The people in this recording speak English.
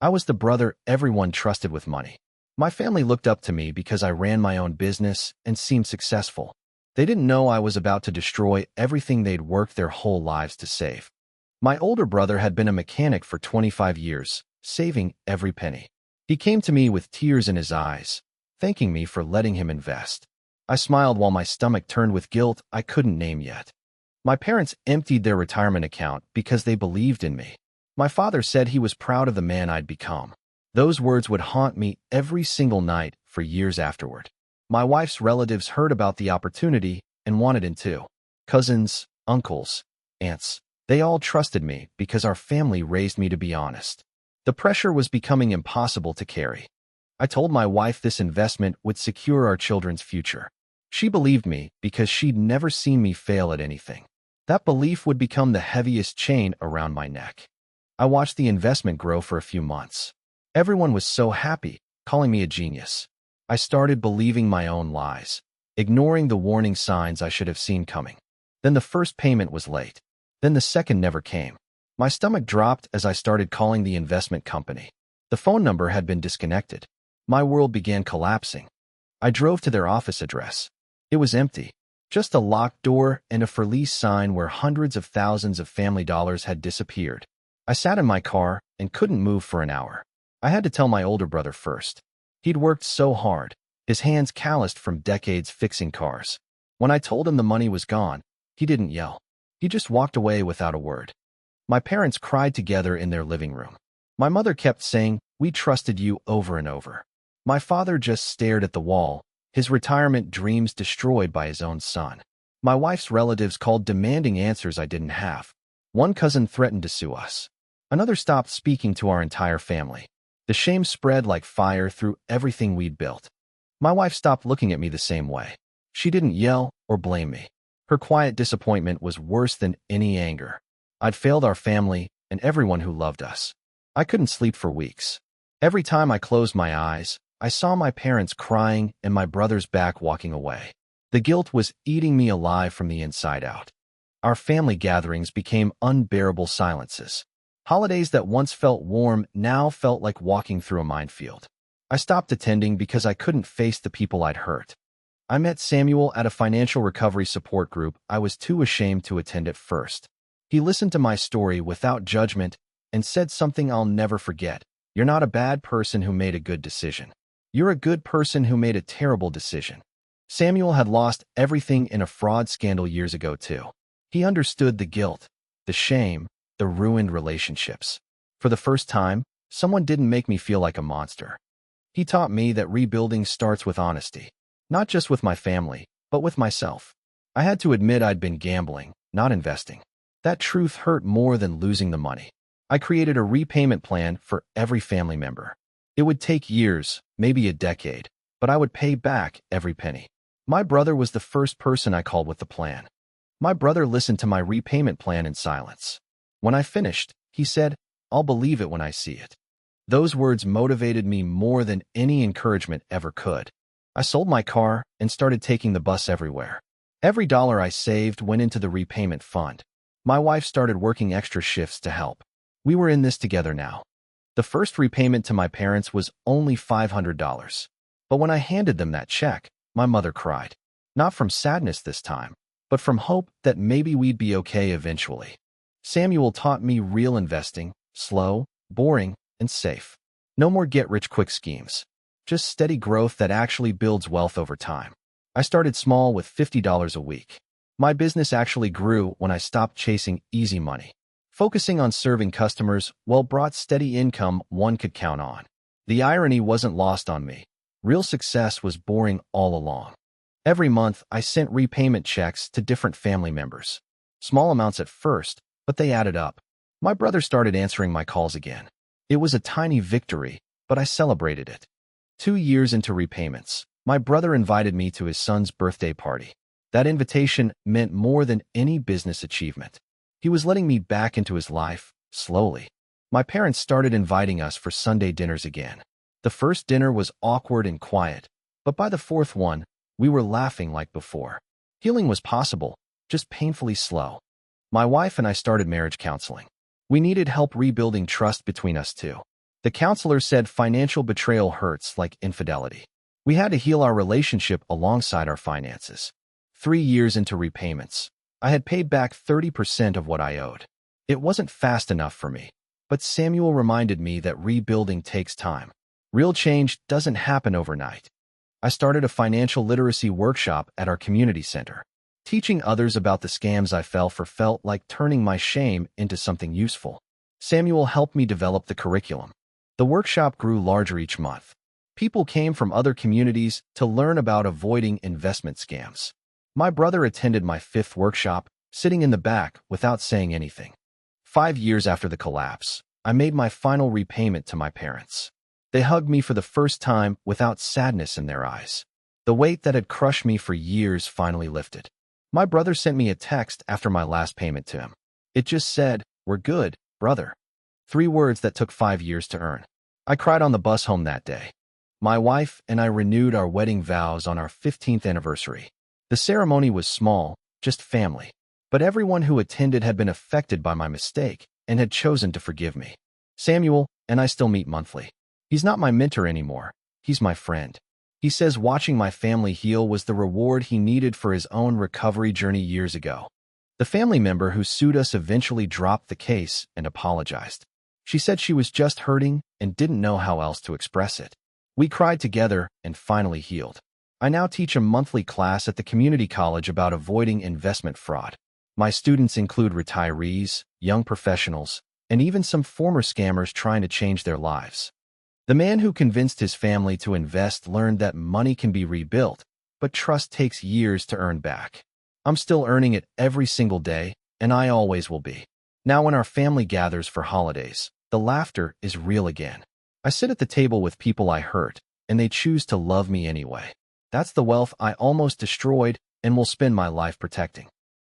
I was the brother everyone trusted with money. My family looked up to me because I ran my own business and seemed successful. They didn't know I was about to destroy everything they'd worked their whole lives to save. My older brother had been a mechanic for 25 years, saving every penny. He came to me with tears in his eyes, thanking me for letting him invest. I smiled while my stomach turned with guilt I couldn't name yet. My parents emptied their retirement account because they believed in me. My father said he was proud of the man I'd become. Those words would haunt me every single night for years afterward. My wife's relatives heard about the opportunity and wanted in too. Cousins, uncles, aunts. They all trusted me because our family raised me to be honest. The pressure was becoming impossible to carry. I told my wife this investment would secure our children's future. She believed me because she'd never seen me fail at anything. That belief would become the heaviest chain around my neck. I watched the investment grow for a few months. Everyone was so happy, calling me a genius. I started believing my own lies, ignoring the warning signs I should have seen coming. Then the first payment was late. Then the second never came. My stomach dropped as I started calling the investment company. The phone number had been disconnected. My world began collapsing. I drove to their office address. It was empty. Just a locked door and a for lease sign where hundreds of thousands of family dollars had disappeared. I sat in my car and couldn't move for an hour. I had to tell my older brother first. He'd worked so hard, his hands calloused from decades fixing cars. When I told him the money was gone, he didn't yell. He just walked away without a word. My parents cried together in their living room. My mother kept saying, "We trusted you," over and over. My father just stared at the wall, his retirement dreams destroyed by his own son. My wife's relatives called demanding answers I didn't have. One cousin threatened to sue us. Another stopped speaking to our entire family. The shame spread like fire through everything we'd built. My wife stopped looking at me the same way. She didn't yell or blame me. Her quiet disappointment was worse than any anger. I'd failed our family and everyone who loved us. I couldn't sleep for weeks. Every time I closed my eyes, I saw my parents crying and my brother's back walking away. The guilt was eating me alive from the inside out. Our family gatherings became unbearable silences. Holidays that once felt warm now felt like walking through a minefield. I stopped attending because I couldn't face the people I'd hurt. I met Samuel at a financial recovery support group I was too ashamed to attend at first. He listened to my story without judgment and said something I'll never forget. "You're not a bad person who made a good decision. You're a good person who made a terrible decision." Samuel had lost everything in a fraud scandal years ago too. He understood the guilt, the shame, the ruined relationships. For the first time, someone didn't make me feel like a monster. He taught me that rebuilding starts with honesty, not just with my family, but with myself. I had to admit I'd been gambling, not investing. That truth hurt more than losing the money. I created a repayment plan for every family member. It would take years, maybe a decade, but I would pay back every penny. My brother was the first person I called with the plan. My brother listened to my repayment plan in silence. When I finished, he said, "I'll believe it when I see it." Those words motivated me more than any encouragement ever could. I sold my car and started taking the bus everywhere. Every dollar I saved went into the repayment fund. My wife started working extra shifts to help. We were in this together now. The first repayment to my parents was only $500. But when I handed them that check, my mother cried. Not from sadness this time, but from hope that maybe we'd be okay eventually. Samuel taught me real investing, slow, boring, and safe. No more get-rich-quick schemes. Just steady growth that actually builds wealth over time. I started small with $50 a week. My business actually grew when I stopped chasing easy money. Focusing on serving customers brought steady income one could count on. The irony wasn't lost on me. Real success was boring all along. Every month, I sent repayment checks to different family members. Small amounts at first, but they added up. My brother started answering my calls again. It was a tiny victory, but I celebrated it. 2 years into repayments, my brother invited me to his son's birthday party. That invitation meant more than any business achievement. He was letting me back into his life, slowly. My parents started inviting us for Sunday dinners again. The first dinner was awkward and quiet, but by the fourth one, we were laughing like before. Healing was possible, just painfully slow. My wife and I started marriage counseling. We needed help rebuilding trust between us two. The counselor said financial betrayal hurts like infidelity. We had to heal our relationship alongside our finances. 3 years into repayments, I had paid back 30% of what I owed. It wasn't fast enough for me, but Samuel reminded me that rebuilding takes time. Real change doesn't happen overnight. I started a financial literacy workshop at our community center. Teaching others about the scams I fell for felt like turning my shame into something useful. Samuel helped me develop the curriculum. The workshop grew larger each month. People came from other communities to learn about avoiding investment scams. My brother attended my 5th workshop, sitting in the back without saying anything. 5 years after the collapse, I made my final repayment to my parents. They hugged me for the first time without sadness in their eyes. The weight that had crushed me for years finally lifted. My brother sent me a text after my last payment to him. It just said, "We're good, brother." 3 words that took 5 years to earn. I cried on the bus home that day. My wife and I renewed our wedding vows on our 15th anniversary. The ceremony was small, just family. But everyone who attended had been affected by my mistake and had chosen to forgive me. Samuel and I still meet monthly. He's not my mentor anymore. He's my friend. He says watching my family heal was the reward he needed for his own recovery journey years ago. The family member who sued us eventually dropped the case and apologized. She said she was just hurting and didn't know how else to express it. We cried together and finally healed. I now teach a monthly class at the community college about avoiding investment fraud. My students include retirees, young professionals, and even some former scammers trying to change their lives. The man who convinced his family to invest learned that money can be rebuilt, but trust takes years to earn back. I'm still earning it every single day, and I always will be. Now when our family gathers for holidays, the laughter is real again. I sit at the table with people I hurt, and they choose to love me anyway. That's the wealth I almost destroyed and will spend my life protecting.